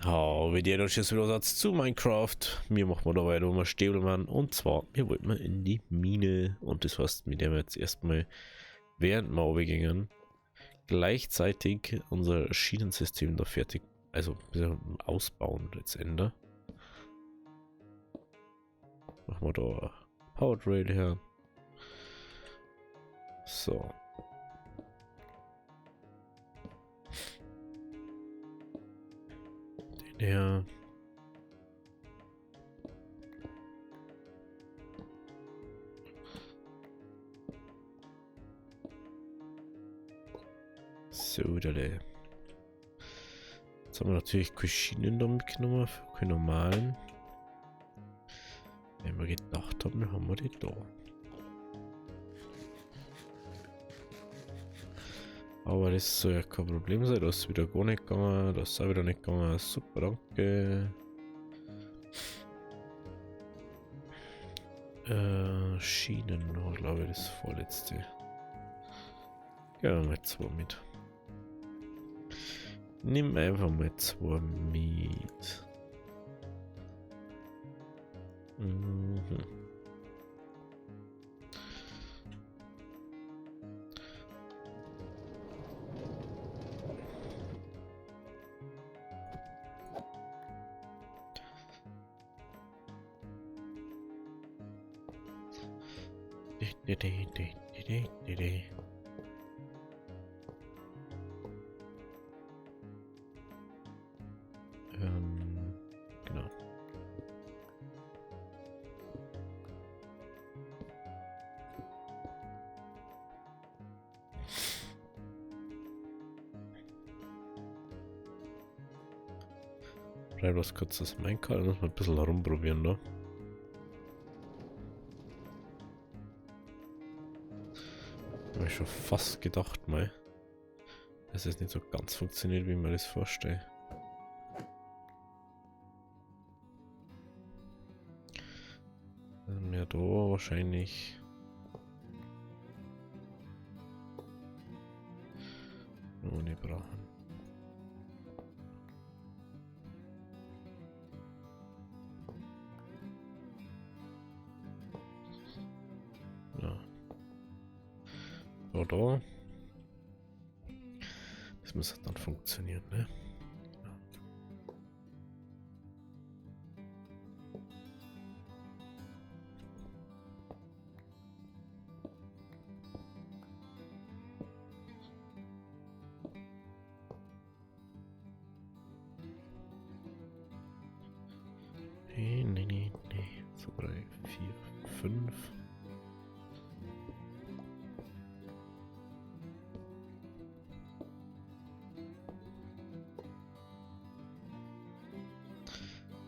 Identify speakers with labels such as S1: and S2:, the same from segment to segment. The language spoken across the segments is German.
S1: Wie die Tschüss wieder Satz zu Minecraft. Wir machen da weiter, wo wir stehen waren. Und zwar, wir wollten mal in die Mine. Und das heißt, mit der wir jetzt erstmal während wir runtergehen, gleichzeitig unser Schienensystem da fertig, also ausbauen letztendlich. Machen wir da Powered Rail her. So. Den her. So, da. Jetzt haben wir natürlich keine Schienen da mitgenommen, keine normalen. Wenn wir gedacht haben, haben wir die da. Aber das soll ja kein Problem sein, das ist wieder gar nicht gegangen, das ist auch wieder nicht gegangen. Super, danke. Schienen, glaube ich, das vorletzte. Gehen wir mal 2 mit. Nimm einfach mal 2 mit. Mhm. Genau. Schreib was kurz das Minecraft, muss man ein bisschen herumprobieren da. Habe ich schon fast gedacht mal, dass es nicht so ganz funktioniert, wie man das vorstellt. Ja, da wahrscheinlich. Ohne brauchen. Ja. Da. Das muss dann funktionieren, ne? Nee. 2, 3, 4, 5.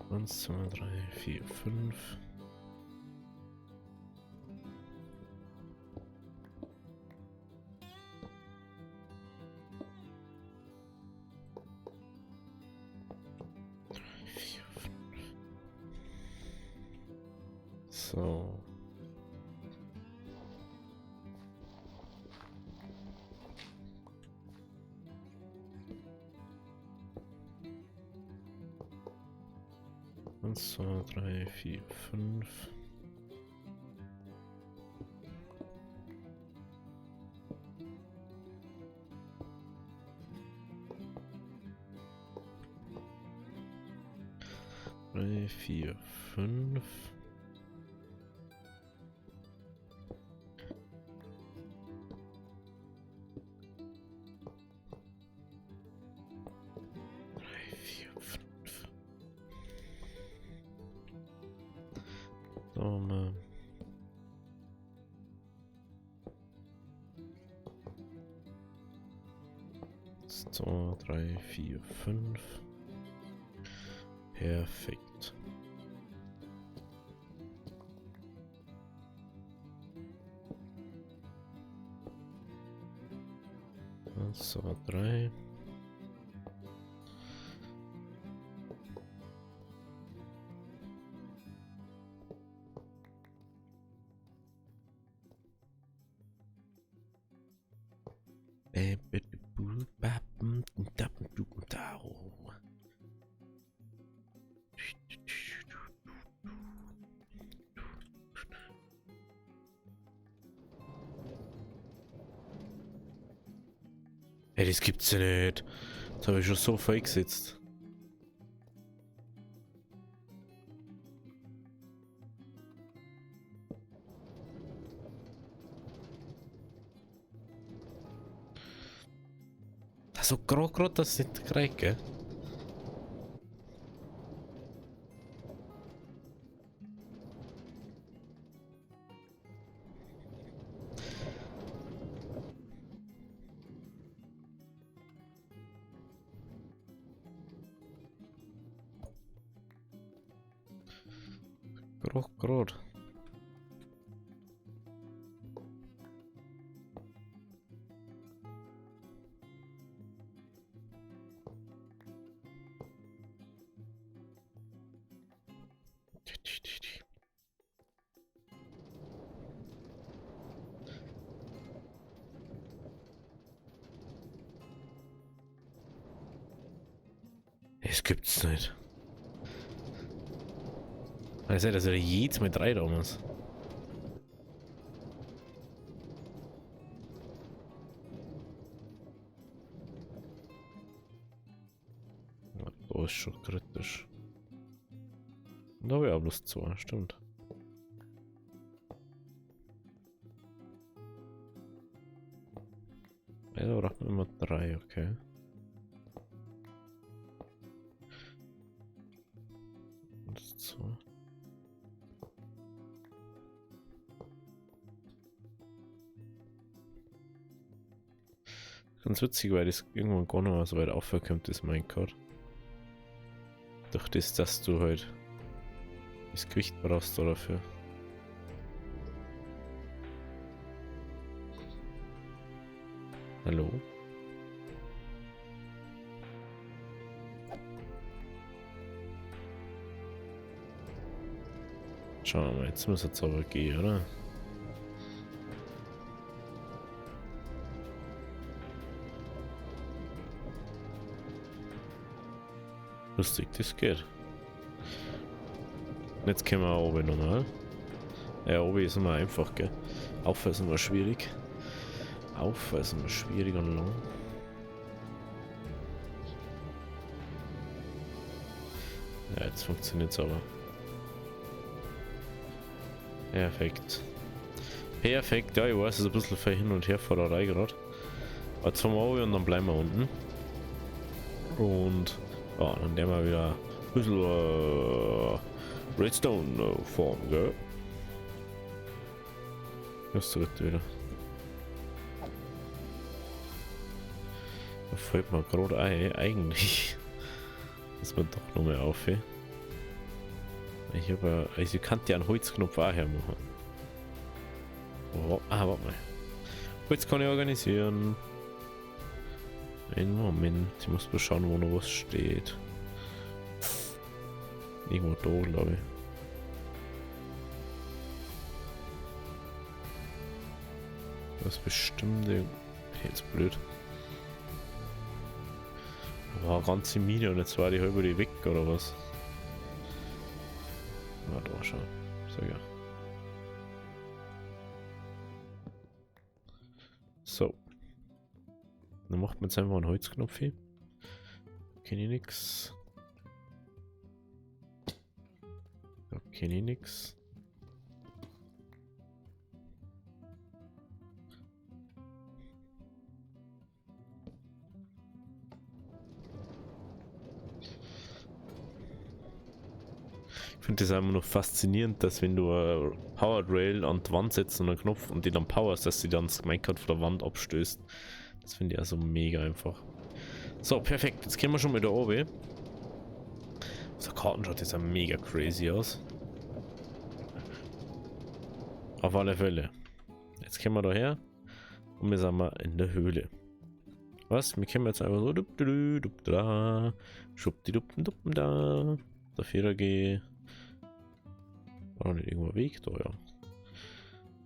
S1: Eins, 2, 3, 4, 5. So. Eins, 2, 3, 4, 5. Drei, 4, 5. 2, 3, 4, 5. Perfekt. Eins, 2, 3. Ey, das gibt's ja nicht. Das habe ich schon so fake gesetzt. Das ist so gerade, dass es nicht kriegt, gell? Gerade. Es gibt's nicht. Also, dass er jedes mit 3 damals. Ja, da ist schon kritisch. Da habe ich auch bloß 2, stimmt. Ja, da braucht man immer 3, okay. Und 2. Ganz witzig, weil das irgendwann gar nicht mehr so weit aufkommt, das Minecart. Durch das, dass du halt das Gewicht brauchst dafür. Hallo? Schauen wir mal, jetzt muss es aber gehen, oder? Lustig, das geht. Jetzt können wir auch oben normal. Ja, oben ist immer einfach, gell? Auf ist immer schwierig. Auf ist immer schwierig und lang. Ja, jetzt funktioniert es aber. Perfekt. Perfekt, ja, ich weiß, es ist ein bisschen für hin und her Fahrerei gerade. Aber jetzt fahren wir oben und dann bleiben wir unten. Und ja, dann nehmen wir wieder ein bisschen Redstone-Form, gell? Das dritte wieder. Da fällt mir gerade ein, eigentlich. Das wird doch noch mehr auf. Ey. Ich habe also ich kann ja einen Holzknopf auch hermachen. Oh, warte mal. Holz kann ich organisieren. Einen Moment, ich muss mal schauen, wo noch was steht. Irgendwo da, glaube ich. Das bestimmt jetzt blöd. War ganze Mine und jetzt war die halbe die weg oder was? Na da schon. So ja. So. Dann macht man jetzt einfach einen Holzknopf hier. Kenne ich nix. Da kenne ich nix. Ich finde das einfach noch faszinierend, dass wenn du eine Powered Rail an die Wand setzt und einen Knopf und die dann powerst, dass sie dann das Minecart von der Wand abstößt. Das finde ich also mega einfach. So, perfekt. Jetzt können wir schon mal da oben. So, Karten schaut jetzt ja mega crazy aus. Auf alle Fälle. Jetzt können wir da her. Und wir sind mal in der Höhle. Was? Wir können jetzt einfach so. Da. Der Vierer geht. War nicht irgendwo Weg da, ja.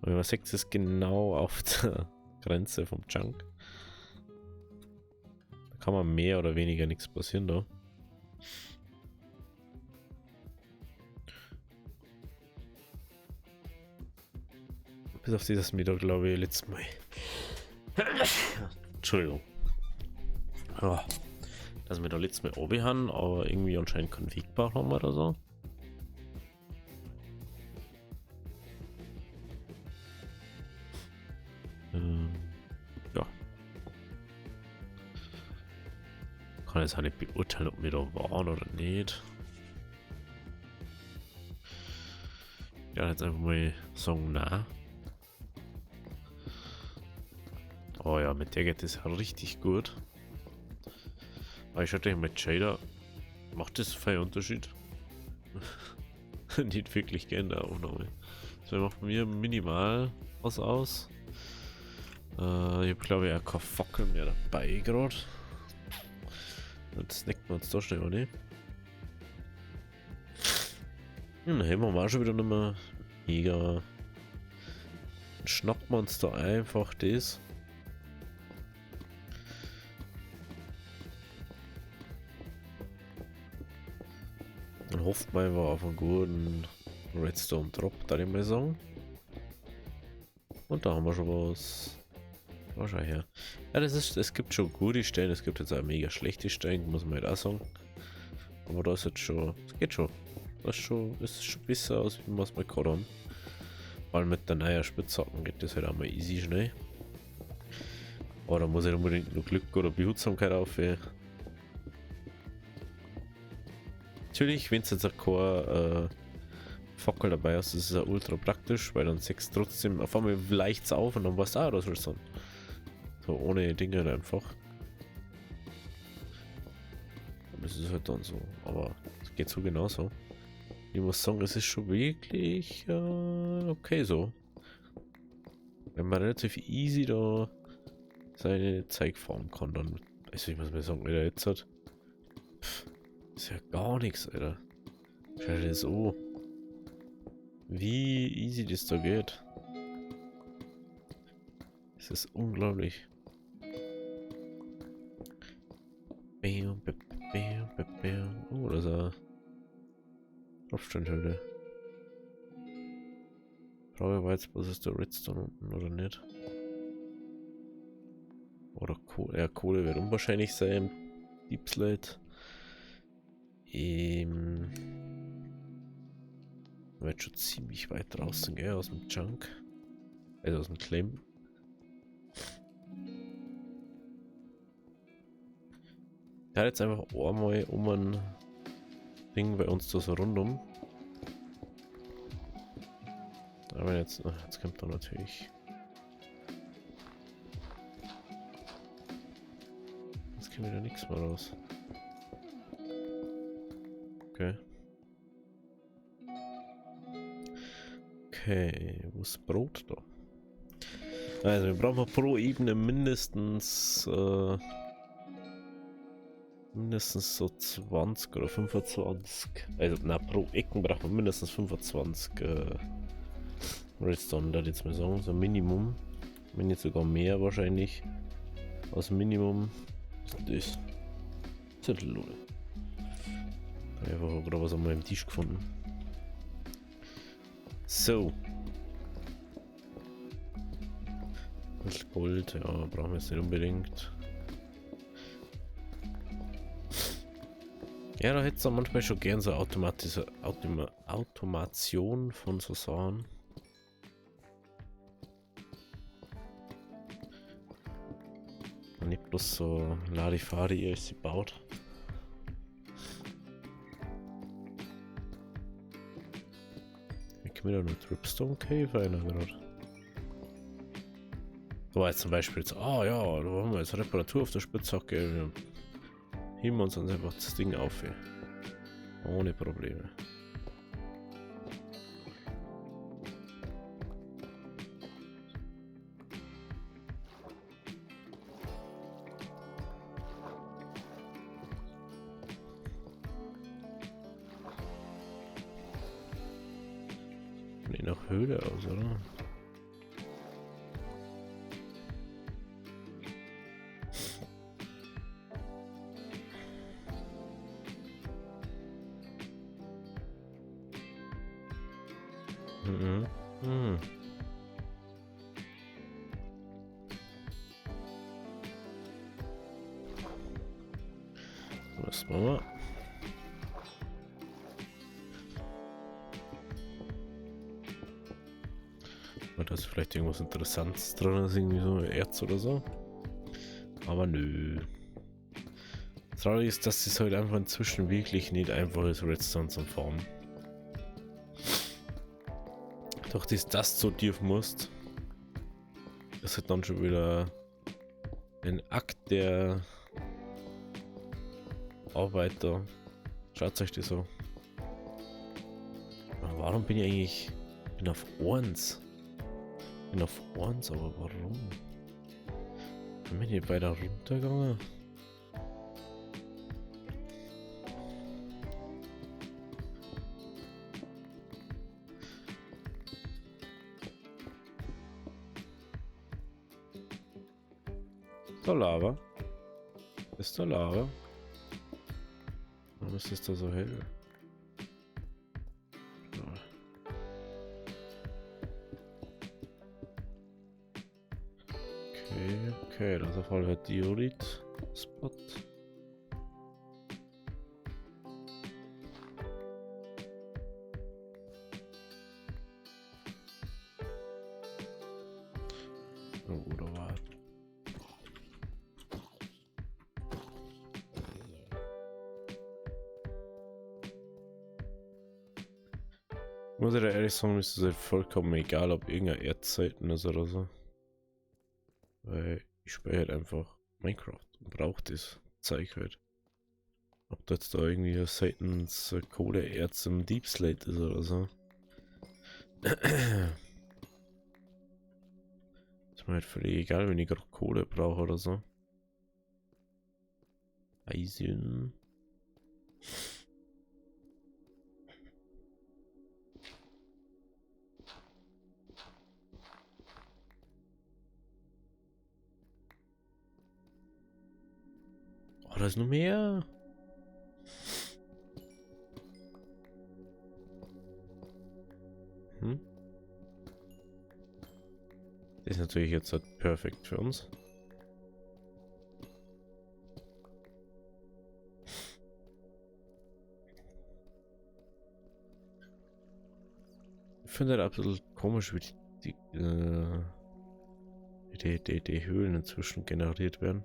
S1: Aber man sieht es genau auf der Grenze vom Junk. Da kann man mehr oder weniger nichts passieren da. Bis auf dieses Mittag, glaube ich, letztes Mal. Entschuldigung. Oh, dass wir da letztes Mal oben haben, aber irgendwie anscheinend keinen Wegbau haben oder so. Ja. Kann jetzt auch nicht beurteilen, ob wir da waren oder nicht. Ja, jetzt einfach mal sagen, na. Oh ja, mit der geht das ja richtig gut. Aber ich schaue mit Shader, macht das viel Unterschied? Nicht wirklich gerne der Aufnahme. So, macht mir minimal was aus. Ich habe glaube ich auch kein Fackel mehr dabei gerade. Jetzt snacken wir uns da schnell mal nicht. Dann haben wir auch schon wieder nicht mehr mega. Dann schnappen wir uns da einfach das. Dann hofft man einfach auf einen guten Redstone Drop, da ich mal sagen. Und da haben wir schon was. Oh, schau her. Ja, es gibt schon gute Stellen, es gibt jetzt auch mega schlechte Stellen, muss man halt auch sagen. Aber da ist jetzt schon, es geht schon. Das ist schon besser aus, wie wir es mal gerade haben. Weil mit der neuen Spitzhacken geht das halt auch mal easy schnell. Aber da muss ich unbedingt nur Glück oder Behutsamkeit auf. Natürlich, wenn es jetzt kein Fackel dabei ist, das ist ja ultra praktisch, weil dann sechs trotzdem auf einmal leicht auf und dann warst du auch das schon. So ohne Dinge einfach. Das ist halt dann so, aber es geht so genauso. Ich muss sagen, es ist schon wirklich okay so. Wenn man relativ easy da seine Zeug fahren kann, dann, also ich muss mir sagen, Alter, jetzt hat, ist ja gar nichts, Alter. Schau dir das an. Wie easy das da geht. Es ist unglaublich. Bam, bam, bam, bam, bam. Oh, das ist ein Abstandhöhle. Frage war jetzt, was ist der Redstone unten oder nicht? Oder Kohle, ja, Kohle wird unwahrscheinlich sein. Deep Slate. Wird schon ziemlich weit draußen, gell, aus dem Junk. Also aus dem Claim. Der hat jetzt einfach einmal um ein Ding bei uns da so rundum. Aber jetzt kommt da natürlich. Jetzt kommt wieder nichts mehr raus. Okay. Okay, wo ist Brot da? Also wir brauchen pro Ebene mindestens so 20 oder 25. Also na, pro Ecken brauchen wir mindestens 25 Redstone, da jetzt mal sagen, so Minimum. Wenn nicht sogar mehr wahrscheinlich. Als Minimum. Das ist lol. Da habe ich gerade was an meinem Tisch gefunden. So. Das Gold, ja, brauchen wir jetzt nicht unbedingt. Ja, da hätte es manchmal schon gern so Automation von so Sachen. Und nicht bloß so Larifari, ihr sie baut. Ich kann mir da nur Dripstone Cave rein gerade. So jetzt zum Beispiel jetzt, ja, da haben wir jetzt Reparatur auf der Spitzhacke. Wir heben uns einfach das Ding auf. Ey. Ohne Probleme. Nee, nach Höhle aus, oder? Mhm. Mhm. das machen wir. Weil da ist vielleicht irgendwas Interessantes drin, ist irgendwie so Erz oder so. Aber nö. Traurig ist, dass es halt einfach inzwischen wirklich nicht einfach ist, Redstone zu farmen. Doch das so tief musst, das ist dann schon wieder ein Akt der Arbeiter. Schaut euch das so. Aber warum bin ich eigentlich? Bin auf 1. Bin auf 1, aber warum? Bin ich nicht weiter runtergegangen? Da Lava. Ist da Lava? Warum ist das da so hell? Okay, das ist auf jeden Fall Diorit-Spot. Oh, oder war muss ich da ehrlich sagen, ist es halt vollkommen egal, ob irgendein Erdseiten ist oder so. Weil ich spiele halt einfach Minecraft und brauche das Zeug halt. Ob das da irgendwie seitens Kohleerz im Deep Slate ist oder so. Ist mir halt völlig egal, wenn ich gerade Kohle brauche oder so. Eisen. Oh, da ist noch mehr. Hm? Das ist natürlich jetzt halt perfekt für uns. Ich finde halt absolut komisch, wie die Höhlen inzwischen generiert werden.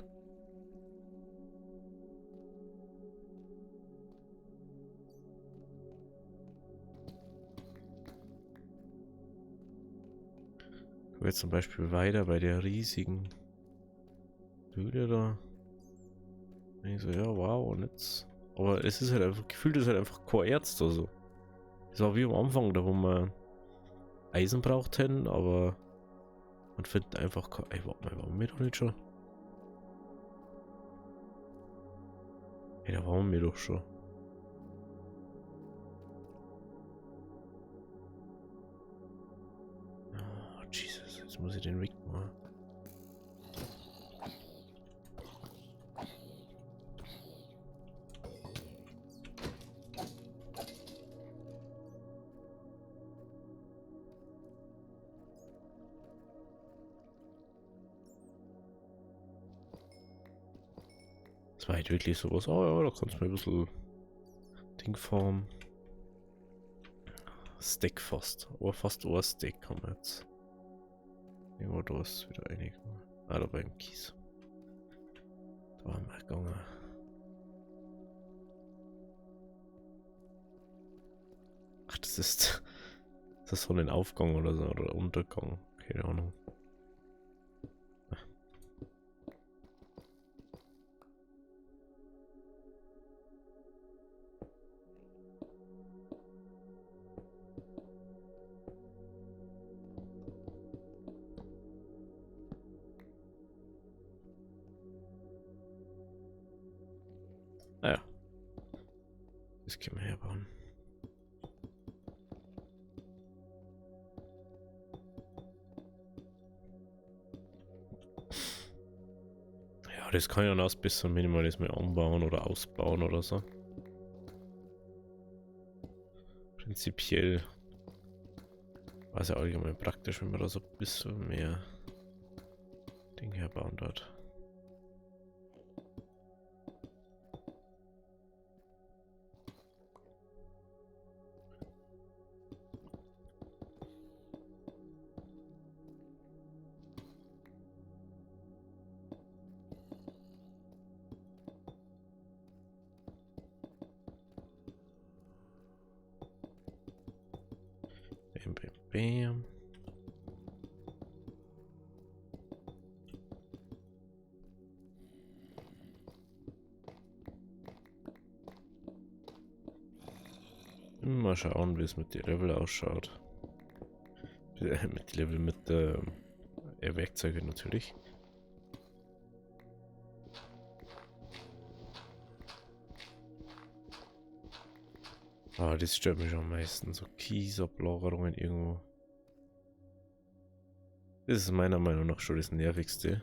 S1: Jetzt zum Beispiel weiter bei der riesigen Höhle da. Und ich so, ja, wow, und jetzt. Aber es ist halt einfach, gefühlt ist halt einfach kein Erz da so. Das war wie am Anfang, da wo man Eisen braucht hätten, aber man findet einfach kein. Ey, warte mal, waren wir doch nicht schon? Ey, da waren wir doch schon. Oh, Jesus, jetzt muss ich den Weg machen. Das war halt wirklich sowas. Oh ja, da kannst du mir ein bisschen Ding formen. Stack fast. Aber fast ein Stack haben wir jetzt. Irgendwo da ist wieder einig. Ah, da beim Kies. Da waren wir gegangen. Ach, das ist so ein Aufgang oder so, oder Untergang. Keine Ahnung. Naja. Das können wir herbauen. Ja, das kann ja noch ein bisschen Minimalismus anbauen oder ausbauen oder so. Prinzipiell war es ja allgemein praktisch, wenn man da so ein bisschen mehr Dinge herbauen dort. Bam, bam, bam. Mal schauen, wie es mit den Level ausschaut. Mit Level, mit Werkzeugen natürlich. Ah, das stört mich am meisten. So Kiesablagerungen irgendwo. Das ist meiner Meinung nach schon das Nervigste.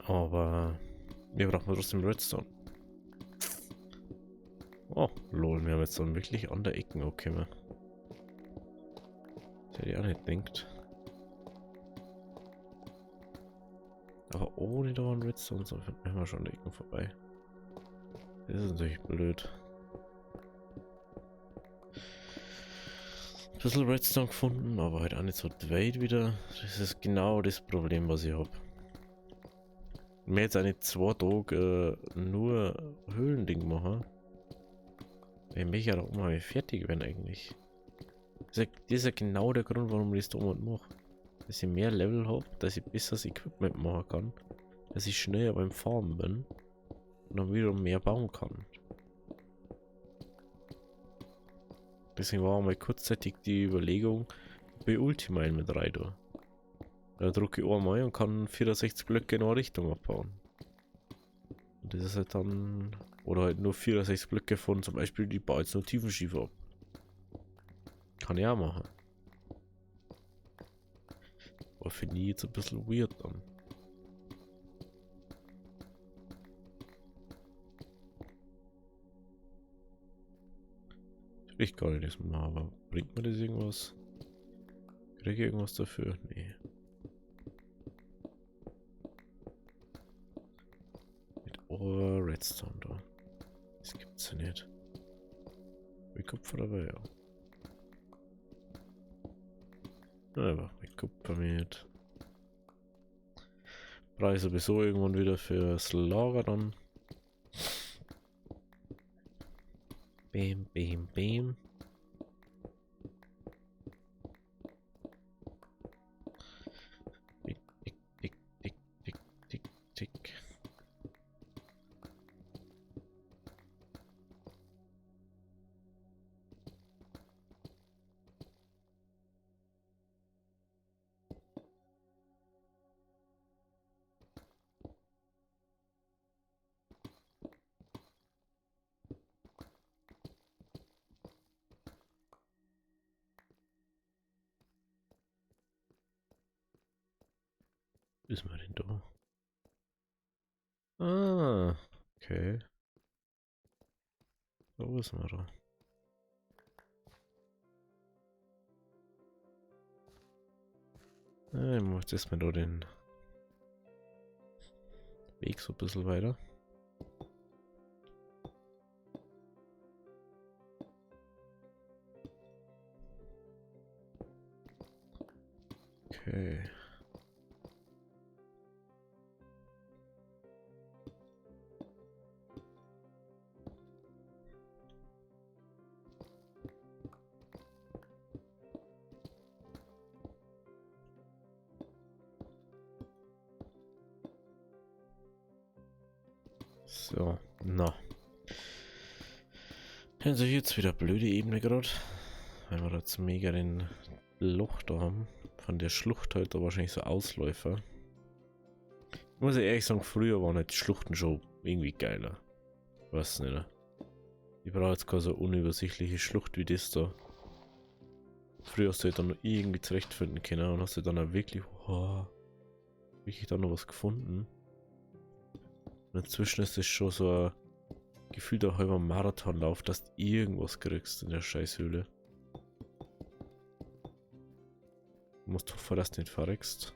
S1: Aber wir brauchen trotzdem Redstone. Oh, lol, wir haben jetzt dann wirklich an der Ecken angekommen. Das hätte ich auch nicht gedacht. Aber ohne da einen Redstone, so finden wir schon an der Ecken vorbei. Das ist natürlich blöd. Ein bisschen Redstone gefunden, aber halt auch nicht so weit wieder. Das ist genau das Problem, was ich habe. Mir jetzt eine 2 Tage nur Höhlending machen. Wenn mich ja da mal fertig werden eigentlich. Das ist ja genau der Grund, warum ich das da oben mache. Dass ich mehr Level habe, dass ich besseres Equipment machen kann. Dass ich schneller beim Farmen bin. Und dann wieder mehr bauen kann. Deswegen war mal kurzzeitig die Überlegung, bei Ultimine mit rein da. Da drücke ich einmal und kann 64 Blöcke in eine Richtung abbauen. Und das ist halt dann. Oder halt nur 64 Blöcke von zum Beispiel die baue jetzt nur Tiefenschiefer ab. Kann ich auch machen. Aber finde ich jetzt ein bisschen weird dann. Ich kann nicht das machen, aber bringt mir das irgendwas? Kriege ich irgendwas dafür? Nee. Mit Redstone da. Das gibt's ja nicht. Wie Kupfer dabei, ja. Aber mit Kupfer mit. Brauche ich sowieso irgendwann wieder fürs Lager dann. Bam, bam, bam. Tick, tick, tick, tick, tick, tick, tick. Ist man denn da? Ah, okay. So ist man da. Ich mache jetzt mal da den Weg so ein bisschen weiter. Okay. So, na. Also jetzt wieder blöde Ebene gerade. Weil wir da jetzt mega den Loch da haben. Von der Schlucht halt da wahrscheinlich so Ausläufer. Ich muss ja ehrlich sagen, früher waren halt die Schluchten schon irgendwie geiler. Weiß nicht. Ich brauche jetzt keine so unübersichtliche Schlucht wie das da. Früher hast du halt dann noch irgendwie zurechtfinden können und hast du dann auch wirklich, oh, wirklich dann noch was gefunden. Und inzwischen ist es schon so ein gefühlter halber Marathonlauf, dass du irgendwas kriegst in der Scheißhöhle. Du musst hoffen, dass du nicht verreckst.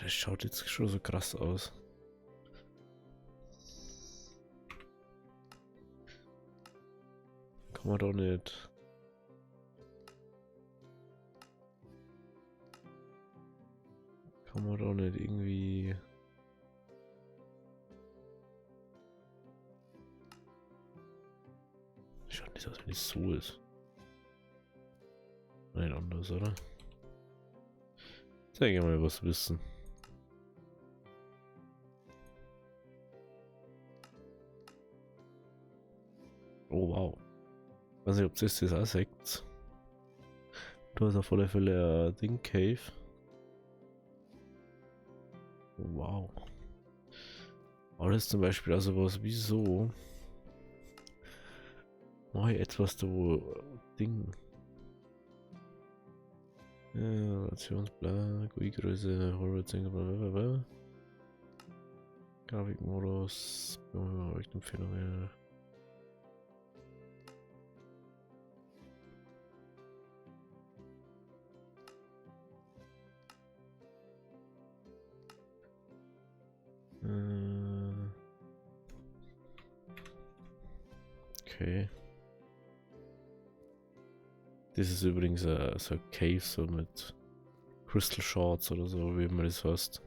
S1: das schaut jetzt schon so krass aus. Kann man doch nicht. Kann man doch nicht irgendwie. Schaut nicht aus, wenn es so ist. Nein, anders, oder? Zeig mal was wissen. Oh wow. Weiß nicht, ob das auch sagt. Du hast auf alle Fälle ein Ding Cave. Oh, wow. Aber das ist zum Beispiel also was wie so. Mache ich etwas da wo Ding. Relationsblatt, GUI-Größe, Horizont, blablabla. Grafikmodus, Empfehlungen. Okay. Das ist übrigens so ein Cave so mit Crystal Shards oder so, wie man das heißt.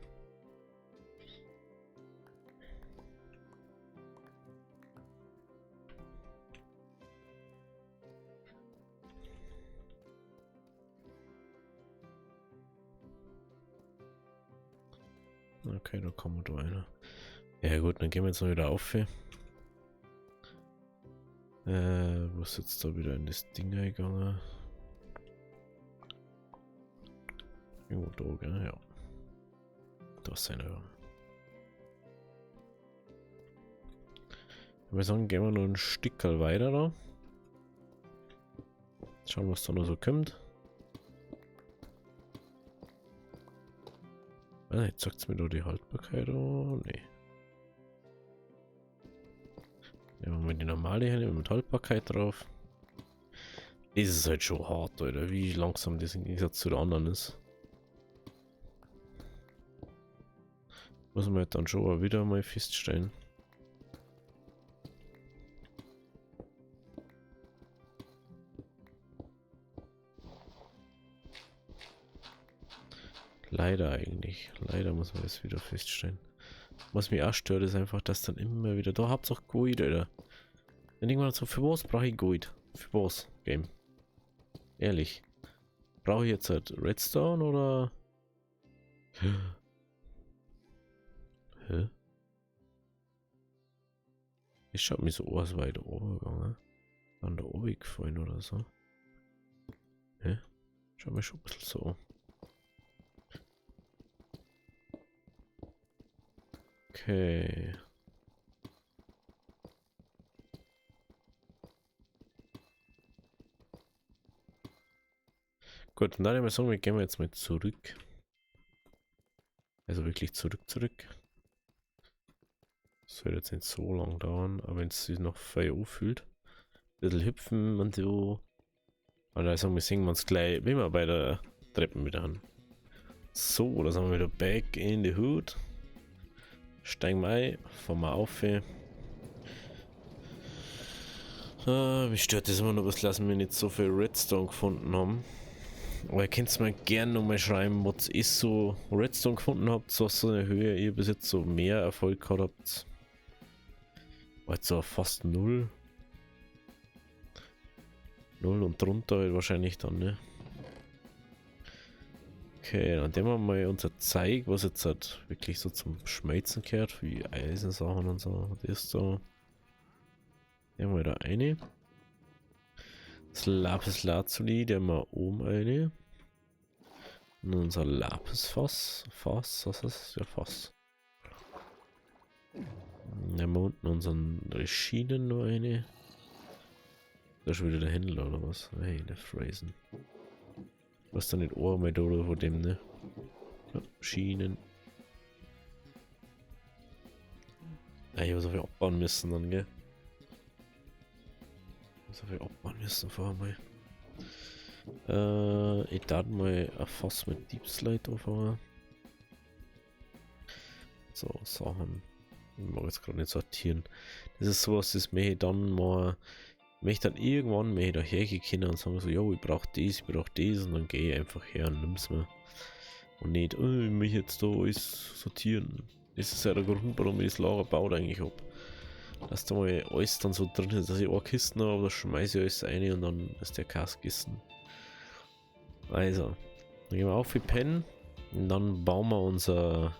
S1: Okay, da kommen wir da einer. Ja gut, dann gehen wir jetzt mal wieder auf. Wo ist jetzt da wieder in das Ding eingegangen? Irgendwo da, gell? Ja. Da ist einer. Ich würde sagen, gehen wir noch ein Stückchen weiter da. Schauen, was da noch so kommt. Ah, jetzt sagt es mir da die Haltbarkeit. Oh, nee. Nehmen wir mal die normale hier mit Haltbarkeit drauf. Das ist halt schon hart, Alter, wie langsam das im Gegensatz zu den anderen ist. Muss man halt dann schon wieder mal feststellen. Leider eigentlich. Leider muss man das wieder feststellen. Was mich auch stört, ist einfach, dass dann immer wieder. Da habt ihr auch Guide, Alter. Dann irgendwann so, für was brauche ich Guide? Für was? Game. Ehrlich. Brauche ich jetzt halt Redstone oder. Hä? Ich schaue mir so aus weiter oben gegangen. An der oben gefallen oder so. Hä? Schau mir schon ein bisschen so an. Okay. Gut, und dann immer sagen wir, gehen wir jetzt mal zurück. Also wirklich zurück. Das wird jetzt nicht so lang dauern, aber wenn es sich noch frei anfühlt. Ein bisschen hüpfen und so. Und dann sagen wir, singen wir uns gleich, wie wir bei der Treppen wieder an. So, da sind wir wieder back in the hood. Steigen wir ein, fahren wir auf. Mich stört das immer noch, was lassen wir nicht so viel Redstone gefunden haben. Aber ihr könnt es mir gerne nochmal schreiben, was ihr so Redstone gefunden habt, so eine Höhe ihr bis jetzt so mehr Erfolg gehabt habt. War jetzt so fast 0. 0 und drunter halt wahrscheinlich dann, ne? Okay, dann nehmen wir mal unser Zeug, was jetzt halt wirklich so zum Schmelzen gehört, wie Eisensachen und so. Das ist so. Nehmen wir da eine. Das Lapis Lazuli, der mal oben eine. Und unser Lapis-Fass. Was ist das? Ja, Fass. Nehmen wir unten unseren Schienen nur eine. Da ist schon wieder der Händler oder was? Hey, der Phrasen. Was dann nicht Ohr mit oder von dem, ne? Ja, Schienen. Ja, ich muss auf abbauen müssen dann, gell? Ich muss auf abbauen müssen vorher mal. Ich darf mal ein Fass mit Deep Slate aufhauen. So, Sachen. Ich mag jetzt gerade nicht sortieren. Das ist sowas, das möchte ich dann mal, möchte dann irgendwann mehr dahergehen können und sagen so, jo, ich brauche das und dann gehe ich einfach her und nimm's mir. Und nicht, oh, ich möchte jetzt da alles sortieren. Das ist ja der Grund, warum ich das Lager baut eigentlich ab. Dass da mal alles dann so drin ist, dass ich eine Kiste habe, da schmeiße ich alles rein und dann ist der Kass gegessen. Also, dann gehen wir auf wie Pen und dann bauen wir unser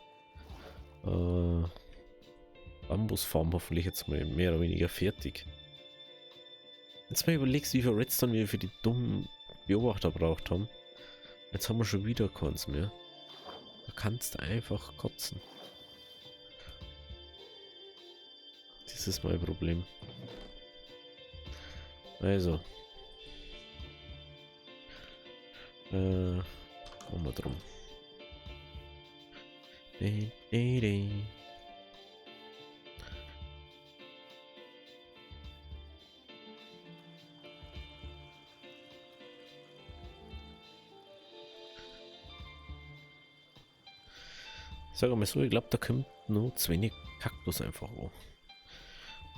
S1: Bambusfarm hoffentlich jetzt mal mehr oder weniger fertig. Jetzt mal überlegst, wie viel Redstone wir für die dummen Beobachter braucht haben. Jetzt haben wir schon wieder keins mehr. Da kannst du einfach kotzen. Das ist mein Problem. Also. Machen wir drum. Sag mal so, ich glaube, da kommt nur zu wenig Kaktus einfach hoch.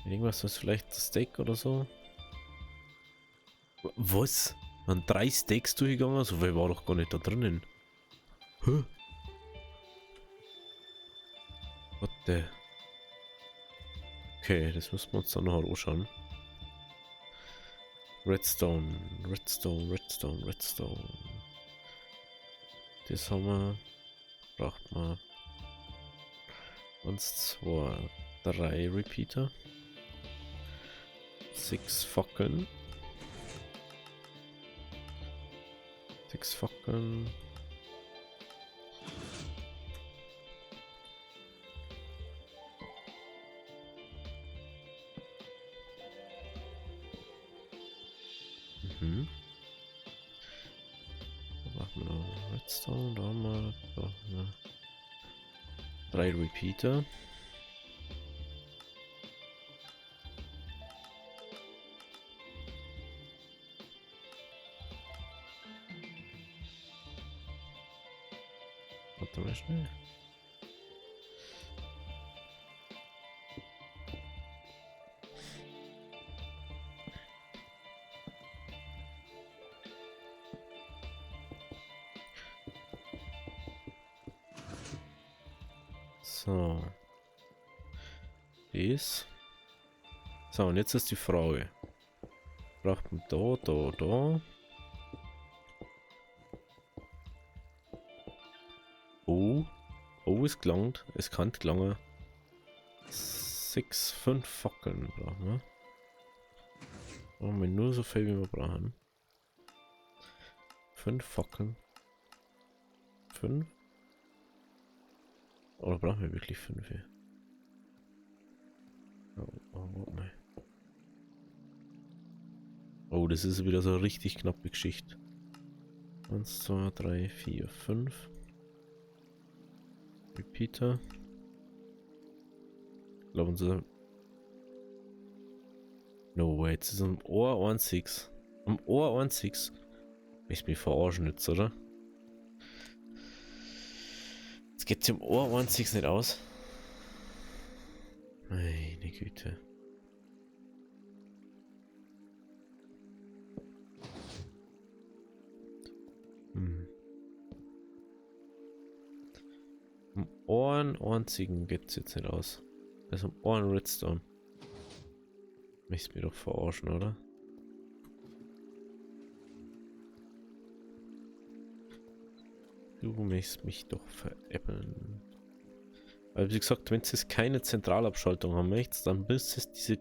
S1: Irgendwas ist vielleicht das Steak oder so. Was? Waren 3 Steaks durchgegangen? So viel war doch gar nicht da drinnen. Hä? What the? Okay, das müssen wir uns dann noch anschauen. Redstone, Redstone, Redstone, Redstone. Das haben wir. Braucht man. 1, 2, 3 Repeater. 6 Fackeln. 6 Fackeln. Mhm. Da machen wir noch Redstone, da haben wir, 3 Repeater. Warte mal schnell. So. Das. So, und jetzt ist die Frage. Braucht man da. Oh. Oh, es gelangt. Es kann gelangen. 6, 5 Fackeln brauchen wir. Brauchen wir nur so viel, wie wir brauchen. 5 Fackeln. 5? Oder brauchen wir wirklich 5 hier? Warte mal. Oh, das ist wieder so eine richtig knappe Geschichte. 1, 2, 3, 4, 5. Repeater. Ich glaube, unser. No way, jetzt ist am Ohr 1,6. Am Ohr 1,6. Ich mich verarschen jetzt, oder? Jetzt geht's im Ohr 1,6 nicht aus. Meine Güte. Am Ohren 1,6 geht's jetzt nicht aus. Also am Ohren Redstone. Möchtest mir doch verarschen, oder? Du möchtest mich doch veräppeln. Weil wie gesagt, wenn es keine Zentralabschaltung haben möchtest, dann müsste es diese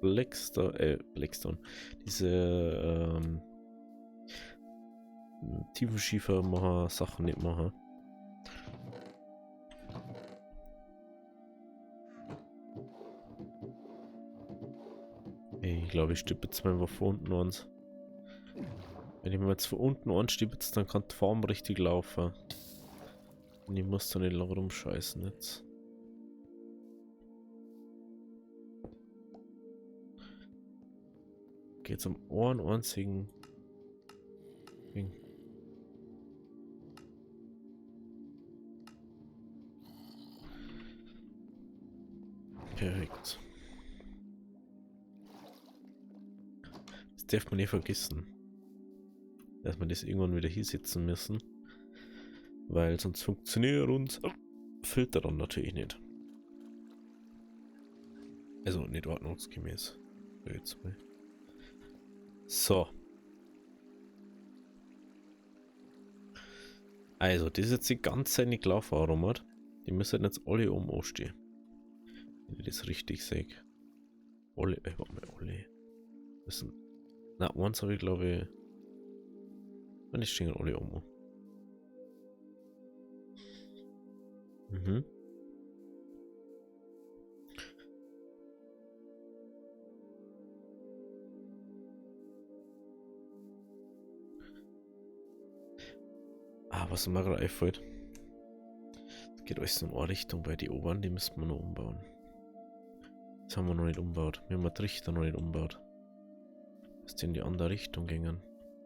S1: Blackstone, diese Tiefenschiefer machen Sachen nicht machen. Ich glaube, ich stippe jetzt mal von unten an. Wenn ich mir jetzt von unten anstippe, dann kann die Farm richtig laufen. Und ich muss da nicht lang rumscheißen jetzt. Geht's am Ohren einzigen Ding. Perfekt. Das darf man nicht vergessen. Dass wir das irgendwann wieder hier sitzen müssen. Weil sonst funktioniert uns Filter dann natürlich nicht. Also nicht ordnungsgemäß. Jetzt mal. So. Also, das ist jetzt die ganze eine Laufwarum hat. Die müssen jetzt alle oben anstehen. Wenn ich das richtig sehe. Alle, warte mal, alle. Müssen. Na, eins habe ich glaube ich. Wenn ich stehen alle oben. Mhm. Ah, was mir gerade einfällt. Es geht alles in eine Richtung bei die oberen, die müssen wir noch umbauen. Das haben wir noch nicht umbaut. Wir haben den Trichter noch nicht umbaut. Dass die in die andere Richtung gingen.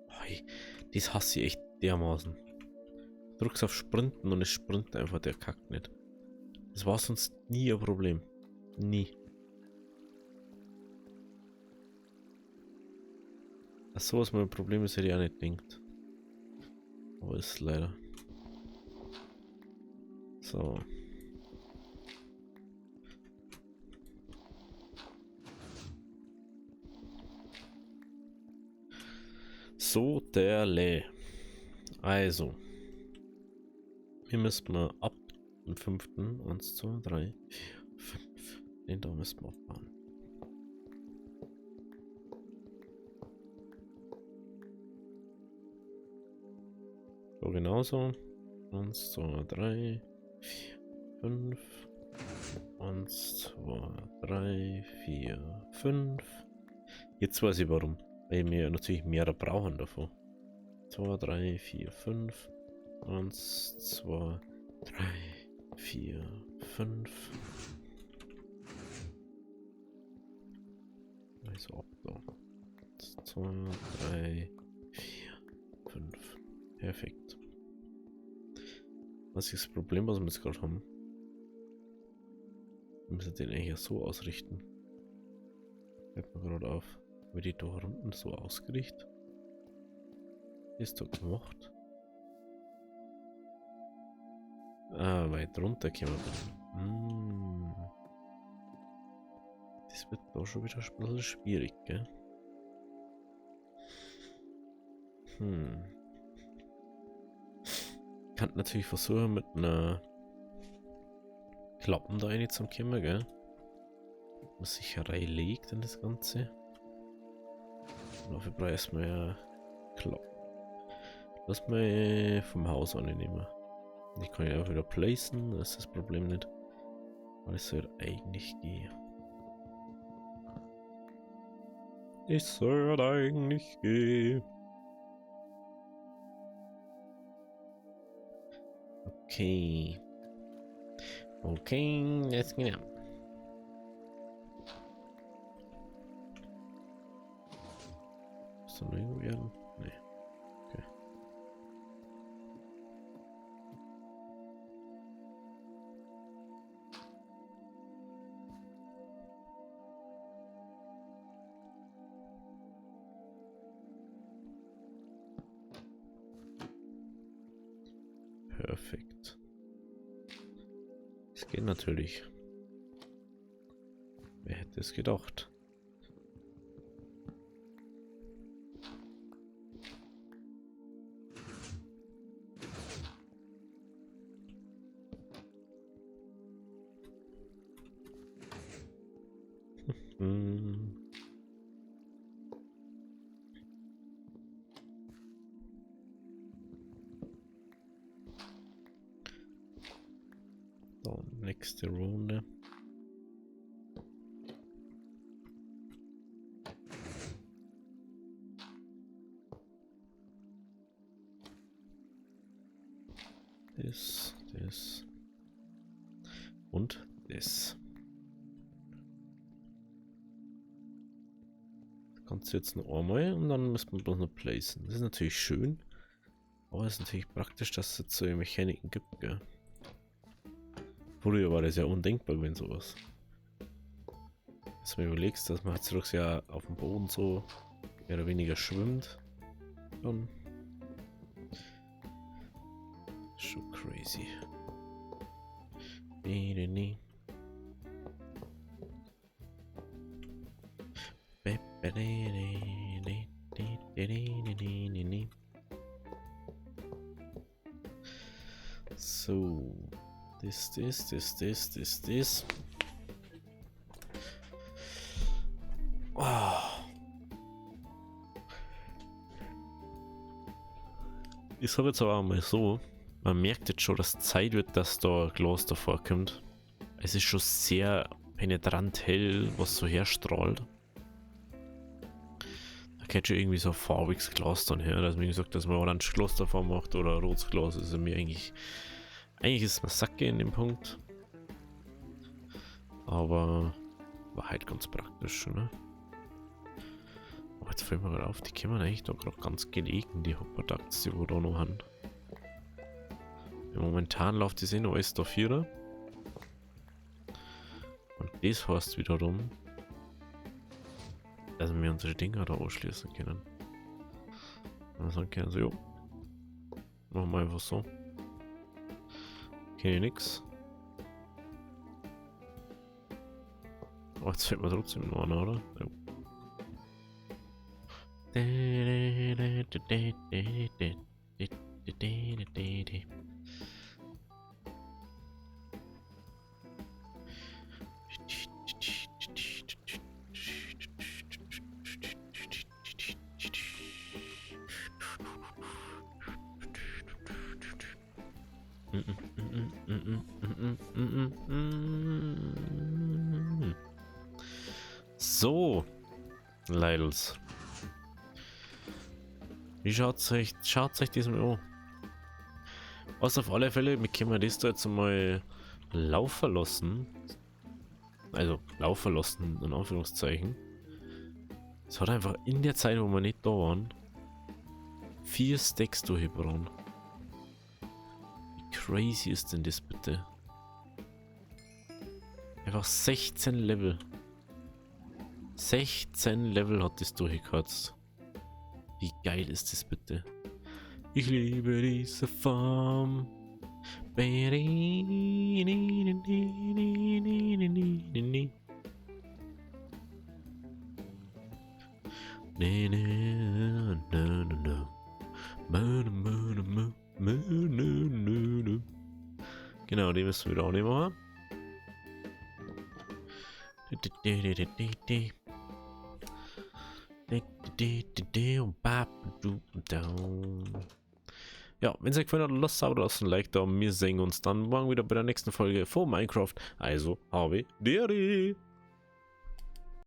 S1: Hey, das hasse ich echt dermaßen. Du drückst auf Sprinten und es sprintet einfach, der kackt nicht. Das war sonst nie ein Problem. Nie. Ach so, was mein Problem ist, hätte ich auch nicht gedacht. Aber ist leider. So. So, derle. Also. Hier müssten wir ab dem 5. 1, 2, 3, 4, 5. Den da müssen wir aufbauen. So, genauso. 1, 2, 3, 4, 5. 1, 2, 3, 4, 5. Jetzt weiß ich warum. Weil wir natürlich mehrere brauchen davon. 2, 3, 4, 5. 1, 2, 3, 4, 5. Also ab da. 2, 3, 4, 5. Perfekt. Was ist das Problem, was wir jetzt gerade haben? Wir müssen den eigentlich so ausrichten. Fällt mir gerade auf. Wie die da unten so ausgerichtet? Ist doch gemacht. Ah, weit runter können wir. Das wird da schon wieder ein bisschen schwierig, gell? Kann natürlich versuchen mit einer Klappen da rein zum Kommen, gell? Was sich reinlegt in das Ganze. Und dafür brauchen wir ja Klappen. Lass mal vom Haus annehmen. Die kann ich auch wieder placen, das ist das Problem nicht. Aber es soll eigentlich gehen. Es soll eigentlich gehen. Okay. Okay, jetzt genau. Ist da noch irgendwo werden? Nee. Okay. Perfekt. Es geht natürlich. Wer hätte es gedacht? So, nächste Runde. Das. Und das. Das Ganze jetzt noch einmal und dann müssen wir bloß noch placen. Das ist natürlich schön, aber es ist natürlich praktisch, dass es jetzt so Mechaniken gibt, gell? Früher war das ja undenkbar, wenn sowas. Dass du mir überlegst, dass man Hatzrox ja auf dem Boden so mehr oder weniger schwimmt. Schon crazy. So, this. Oh. Ich sage jetzt aber mal so, man merkt jetzt schon, dass Zeit wird, dass da Glas davor kommt. Es ist schon sehr penetrant hell, was so herstrahlt. Da geht schon irgendwie so ein farbiges Glas dann her, dass man gesagt, dass man orange Glas davor macht oder rotes Glas. Also mir eigentlich ist man Sacke in dem Punkt. Aber war halt ganz praktisch, ne? Aber jetzt fällt mir gerade auf, die kommen eigentlich da gerade ganz gelegen, die Hopperducts, die wir da noch haben. Ja, momentan läuft das noch alles da 4er. Und das heißt wiederum, dass wir unsere Dinger da anschließen können. Und dann sagen können so, jo, machen wir einfach so. Okay, nix. Aber jetzt fällt mir trotzdem noch einer, oder? Jo. So, Leidels. Wie schaut's euch diesem an? Was auf alle Fälle, wir können das da jetzt mal laufen lassen. Also laufen lassen, in Anführungszeichen. Es hat einfach in der Zeit, wo wir nicht da waren, 4 Stacks durchgebrannt. Wie crazy ist denn das bitte? Einfach 16 Level. 16 Level hat das durchgekratzt. Wie geil ist das bitte? Ich liebe diese Farm. Genau, die müssen wir wieder auch nicht machen. Ja, wenn es euch gefallen hat, lasst es ein Like da. Wir sehen uns dann morgen wieder bei der nächsten Folge von Minecraft. Also, habe Deri!